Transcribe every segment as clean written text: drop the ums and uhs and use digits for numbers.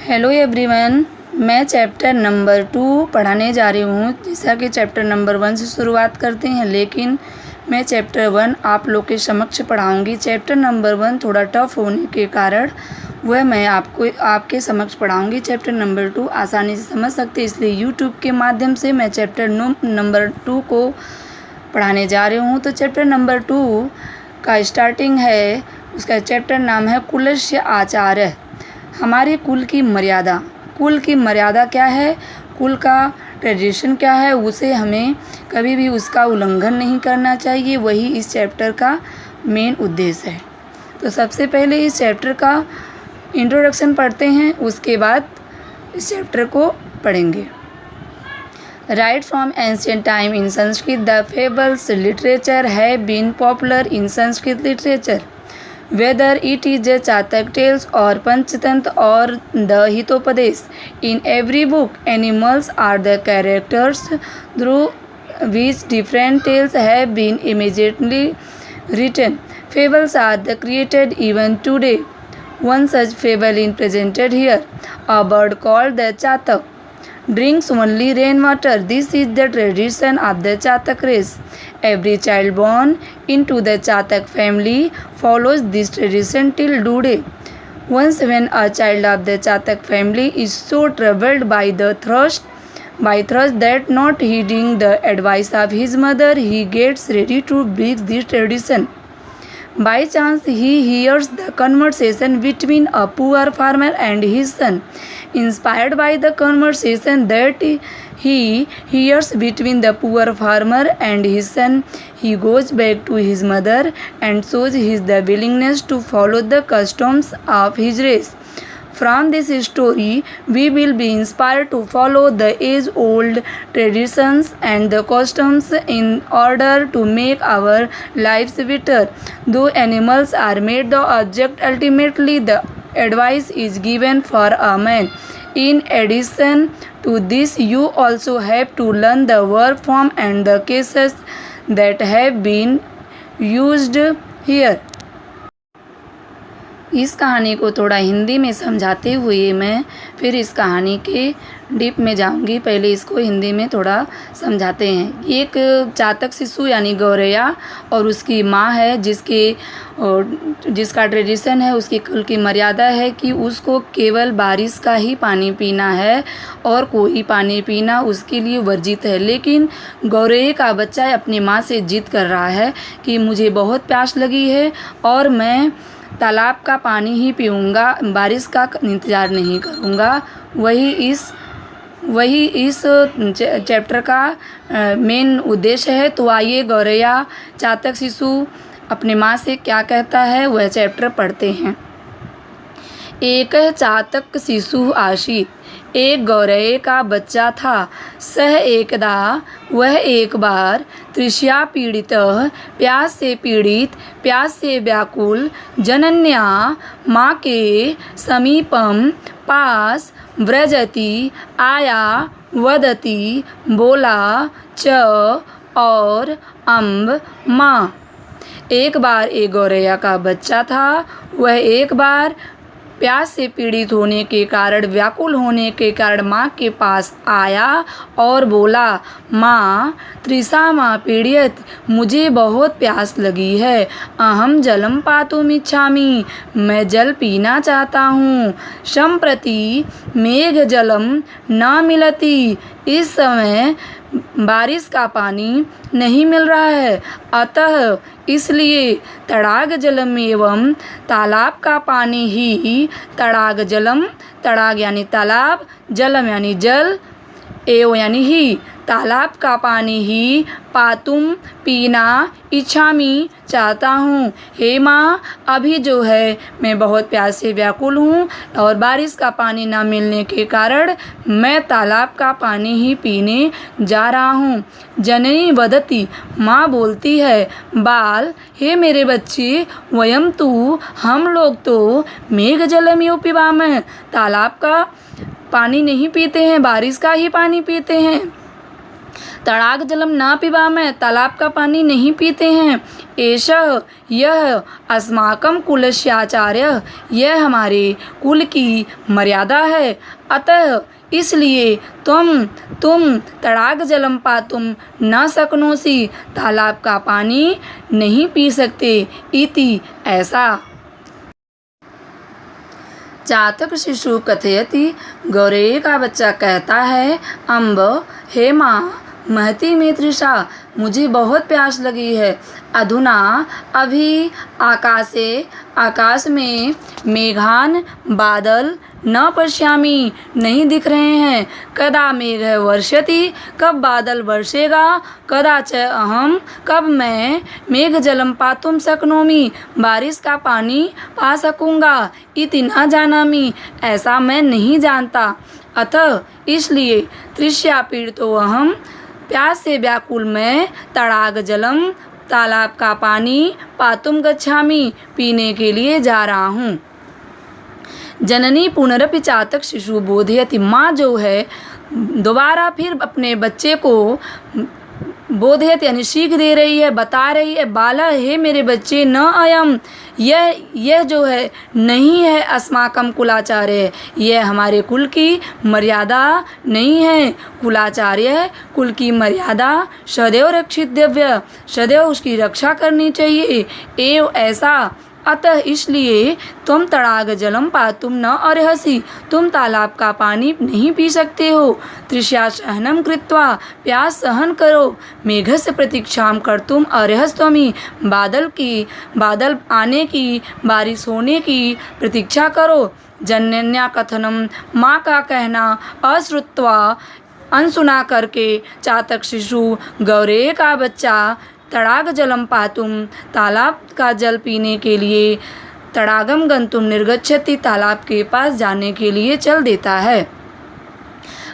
Hello everyone, मैं chapter number 2 पढ़ाने जा रही हूँ। जैसा कि चैप्टर नंबर 1 से शुरुआत करते हैं, लेकिन मैं चैप्टर 1 आप लोग के समक्ष पढ़ाऊँगी। चैप्टर नंबर 1 थोड़ा टफ होने के कारण वह मैं आपके समक्ष पढ़ाऊँगी। चैप्टर नंबर 2 आसानी से समझ सकते, इसलिए यूट्यूब के माध्यम से मैं चैप्टर नंबर 2 को पढ़ाने जा रही हूँ। तो चैप्टर नंबर 2 का स्टार्टिंग है, उसका चैप्टर नाम है कुलस्य आचार्य। हमारे कुल की मर्यादा। कुल की मर्यादा क्या है, कुल का ट्रेडिशन क्या है, उसे हमें कभी भी उसका उल्लंघन नहीं करना चाहिए। वही इस चैप्टर का मेन उद्देश्य है। तो सबसे पहले इस चैप्टर का इंट्रोडक्शन पढ़ते हैं, उसके बाद इस चैप्टर को पढ़ेंगे। Right from ancient time in Sanskrit, the fables literature have been popular in Sanskrit literature. Whether it is the Chatak tales or Panchatantra or the Hitopadesh, in every book animals are the characters through which different tales have been immediately written. Fables are created even today. One such fable is presented here. A bird called the Chatak drinks only rainwater. This is the tradition of the Chatak race. Every child born into the Chatak family follows this tradition till today. Once when a child of the Chatak family is so troubled by thirst that not heeding the advice of his mother, he gets ready to break this tradition. By chance, he hears the conversation between a poor farmer and his son. Inspired by the conversation that he hears between the poor farmer and his son, he goes back to his mother and shows the willingness to follow the customs of his race. From this story, we will be inspired to follow the age-old traditions and the customs in order to make our lives better. Though animals are made the object, ultimately the advice is given for a man. In addition to this, you also have to learn the verb form and the cases that have been used here. इस कहानी को थोड़ा हिंदी में समझाते हुए मैं फिर इस कहानी के डीप में जाऊंगी। पहले इसको हिंदी में थोड़ा समझाते हैं। एक चातक शिशु यानी गौरैया और उसकी माँ है, जिसका ट्रेडिशन है, उसकी कुल की मर्यादा है कि उसको केवल बारिश का ही पानी पीना है और कोई पानी पीना उसके लिए वर्जित है। लेकिन गौरैया का बच्चा अपनी माँ से जिद कर रहा है कि मुझे बहुत प्यास लगी है और मैं तालाब का पानी ही पीऊँगा, बारिश का इंतज़ार नहीं करूँगा। वही इस चैप्टर का मेन उद्देश्य है। तो आइए गौरैया चातक शिशु अपने माँ से क्या कहता है, वह चैप्टर पढ़ते हैं। एक चातक शिशु आसीत, एक गौरैया का बच्चा था। सह एकदा, वह एक बार तृष्या पीड़ित, प्यास से पीड़ित, प्यास से व्याकुल, जनन्या माँ के समीपम पास व्रजति आया, वदति बोला, च और अम्ब माँ। एक बार एक गौरैया का बच्चा था। वह एक बार प्यास से पीड़ित होने के कारण, व्याकुल होने के कारण माँ के पास आया और बोला, माँ तृषा माँ पीड़ित, मुझे बहुत प्यास लगी है। अहम जलम पातुमिच्छामि, मैं जल पीना चाहता हूँ। सम्प्रति मेघ जलम न मिलति, इस समय बारिश का पानी नहीं मिल रहा है। अतः इसलिए तड़ाग जलम एवं, तालाब का पानी ही, तड़ाग जलम, तड़ाग यानी तालाब, जलम यानी जल, एव यानी ही, तालाब का पानी ही, पातुम पीना, इच्छामी चाहता हूँ। हे माँ, अभी जो है मैं बहुत प्यास से व्याकुल हूँ और बारिश का पानी ना मिलने के कारण मैं तालाब का पानी ही पीने जा रहा हूँ। जननी वदति, माँ बोलती है, बाल हे मेरे बच्चे, वयम तू, हम लोग तो मेघ जलमियो पिबामः, तालाब का पानी नहीं पीते हैं, बारिश का ही पानी पीते हैं। तड़ाग जलम ना पिबामः, तालाब का पानी नहीं पीते हैं। एषः यह अस्माकं कुलस्याचार्यः, यह हमारे कुल की मर्यादा है। अतः इसलिए तुम तड़ाग जलम पातुम न शक्नोसि, तालाब का पानी नहीं पी सकते। इति ऐसा। चातक शिशु कथयति, गौरैया का बच्चा कहता है, अम्ब, हे माँ, महती में तृषा, मुझे बहुत प्यास लगी है। अधुना अभी आकाश में मेघान बादल न पश्यामि, नहीं दिख रहे हैं। कदा मेघ वर्षति, कब बादल वर्षेगा। कदा च अहम, कब मैं मेघ जलम पातुम शक्नोमि, बारिश का पानी पा सकूँगा। इति न जानामि, ऐसा मैं नहीं जानता। अतः इसलिए तृष्या पीड़ितो अहम, प्यास से व्याकुल मैं तड़ाग जलम, तालाब का पानी पातुम गच्छामि, पीने के लिए जा रहा हूँ। जननी पुनरपि चातक शिशु बोधयति, माँ जो है दोबारा फिर अपने बच्चे को बोधयत यानी सीख दे रही है, बता रही है, बाला, हे मेरे बच्चे, न अयम, यह जो है नहीं है अस्माकम कुलाचार्य, यह हमारे कुल की मर्यादा नहीं है। कुलाचार्य, कुल की मर्यादा सदैव रक्षितव्य, सदैव उसकी रक्षा करनी चाहिए। एव ऐसा। अतः इसलिए तुम तड़ाग जलम पातुम न अर्हसि, तुम तालाब का पानी नहीं पी सकते हो। तृष्या सहनम कृत्वा, प्यास सहन करो। मेघस्य प्रतीक्षाम कर्तुम अर्हस्त्वमि, बादल आने की, बारिश होने की प्रतीक्षा करो। जनन्या कथनम, माँ का कहना अश्रुत्वा, अनसुना करके चातक शिशु, गौरैया का बच्चा, तड़ाग जलम पातुम, तालाब का जल पीने के लिए, तड़ागम गंतुम निर्गच्छति, तालाब के पास जाने के लिए चल देता है।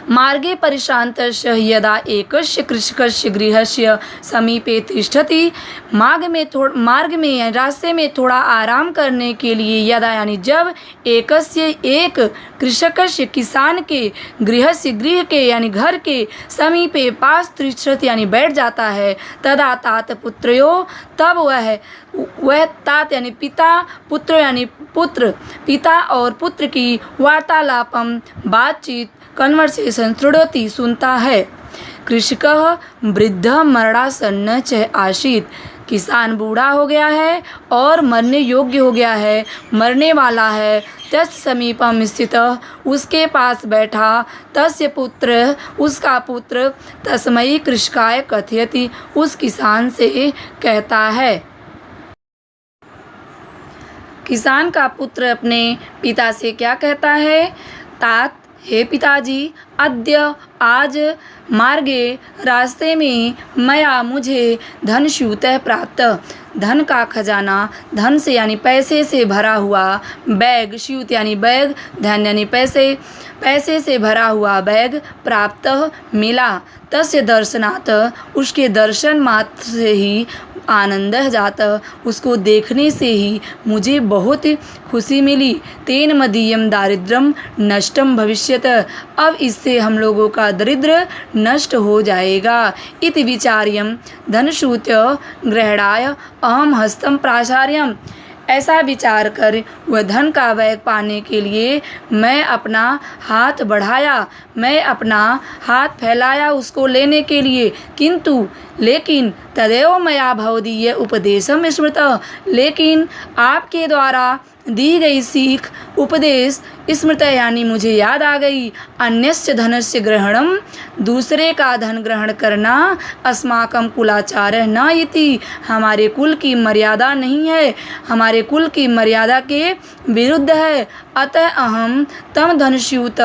मार्गे परिश्रान्तस्य यदा एकस्य कृषकस्य गृहस्य समीपे तिष्ठति, मार्ग में रास्ते में थोड़ा आराम करने के लिए, यदा यानी जब, एक कृषकस्य किसान के, गृह के यानी घर के, समीपे पास, तिष्ठति यानी बैठ जाता है। तदा तात पुत्र्यो, तब वह तात यानी पिता, पुत्र यानी पुत्र, पिता और पुत्र की वार्तालापम, बातचीत, कन्वर्सेशन शृणोति, सुनता है। कृषकः वृद्ध मरणासन्न च आसीत्, किसान बूढ़ा हो गया है और मरने योग्य हो गया है, मरने वाला है। तस्य समीपम स्थित, उसके पास बैठा, तस्य पुत्र, उसका पुत्र, तस्मै कृषकाय कथयति, उस किसान से कहता है। किसान का पुत्र अपने पिता से क्या कहता है? तात, हे पिताजी, अद्य, आज, मार्गे, रास्ते में, मया, मुझे, धन स्यूतः प्राप्त, धन का खजाना, धन से यानी पैसे से भरा हुआ, बैग, स्यूत यानी बैग, धन यानी पैसे, पैसे से भरा हुआ बैग, प्राप्त मिला। तस्य दर्शनात्, उसके दर्शन मात्र से ही, आनंद जाता, उसको देखने से ही मुझे बहुत खुशी मिली। तेन मदीयम दारिद्र्यम नष्टम भविष्यत, अब इससे हम लोगों का दरिद्र नष्ट हो जाएगा। इति विचार्यम धनसूत्य ग्रहणाय अहम हस्तम प्राचार्यम, ऐसा विचार कर वह धन का बैग पाने के लिए मैं अपना हाथ बढ़ाया, मैं अपना हाथ फैलाया उसको लेने के लिए। किंतु लेकिन तदेव मया भवदीय उपदेशम स्मृत, लेकिन आपके द्वारा दी गई सीख, उपदेश स्मृत यानी मुझे याद आ गई। अन्यस्य धनस्य ग्रहणम, दूसरे का धन ग्रहण करना, अस्माकम कुलाचार्य न इति, हमारे कुल की मर्यादा नहीं है, हमारे कुल की मर्यादा के विरुद्ध है। अतः अहम तम धनस्यूत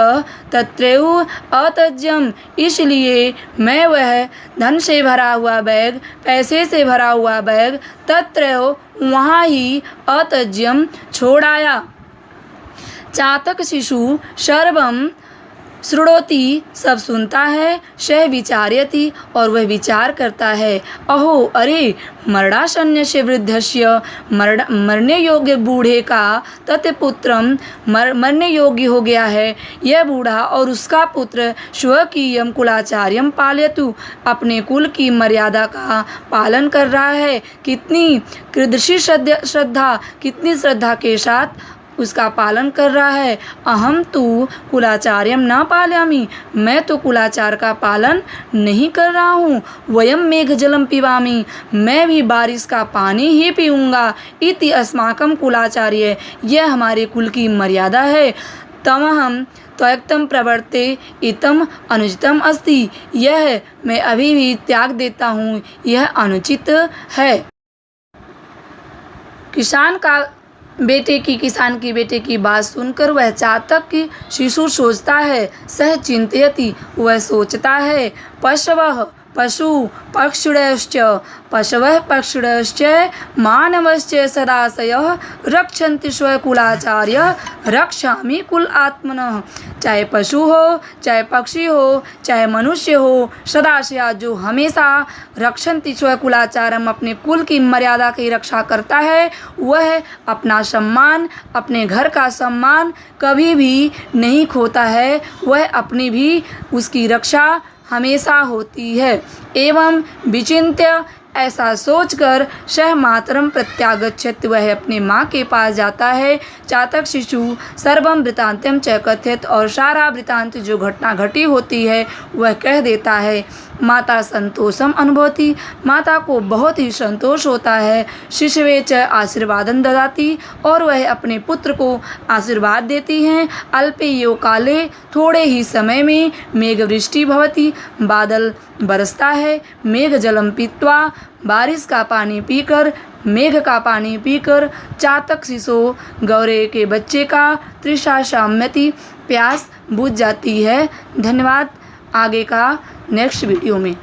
तत्रैव अत्यज्यम, इसलिए मैं वह धन से भरा हुआ बैग, पैसे से भरा हुआ बैग, तत्रैव वहाँ ही, अत्यज्यम छोड़ आया। चातक शिशु शृणोति सब सुनता है, सह विचार्यति और वह विचार करता है। अहो अरे मरणासन्नस्य वृद्धस्य मरने योग्य बूढ़े का तत्पुत्रम मरने योग्य हो गया है यह बूढ़ा और उसका पुत्र स्वकीयम कुलाचार्यम पालयतु अपने कुल की मर्यादा का पालन कर रहा है। कितनी कीदृशी श्रद्धा, कितनी श्रद्धा के साथ उसका पालन कर रहा है। अहम तो कुलाचार्यम न पालयामि, मैं तो कुलाचार का पालन नहीं कर रहा हूँ। वयम मेघ जलम पिबामि, मैं भी बारिश का पानी ही पीऊँगा। इति अस्माकं कुलाचार्य, यह हमारे कुल की मर्यादा है। तमहम त्यक्तम प्रवर्ते इतम अनुचितम अस्ति, यह मैं अभी भी त्याग देता हूँ, यह अनुचित है। किसान की बेटे की बात सुनकर वह चातक की शिशु सोचता है। सह चिंतयति, वह सोचता है। पशु पक्षिणश्च मानवश्च सदाशयः रक्षन्ति स्वकुलाचार्य रक्षामि कुल आत्मनः। चाहे पशु हो, चाहे पक्षी हो, चाहे मनुष्य हो, सदाशया जो हमेशा रक्षन्ति स्वकुलाचारम अपने कुल की मर्यादा की रक्षा करता है, वह अपना सम्मान, अपने घर का सम्मान कभी भी नहीं खोता है। वह अपनी भी उसकी रक्षा हमेशा होती है। एवं विचिन्त्य, ऐसा सोचकर सह मातरम प्रत्यागच्छति, वह अपने माँ के पास जाता है। चातक शिशु सर्वम वृतांतम च कथयत, और सारा वृतांत जो घटना घटी होती है वह कह देता है। माता संतोषम अनुभवती, माता को बहुत ही संतोष होता है। शिशवे च आशीर्वादं ददाति, और वह अपने पुत्र को आशीर्वाद देती हैं। अल्पे यो काले, थोड़े ही समय में मेघवृष्टि भवति, बादल बरसता है। मेघ जलम पीत्वा, बारिश का पानी पीकर, मेघ का पानी पीकर चातक शिशु गौरे के बच्चे का तृषा शाम्यति, प्यास बुझ जाती है। धन्यवाद। आगे का नेक्स्ट वीडियो में।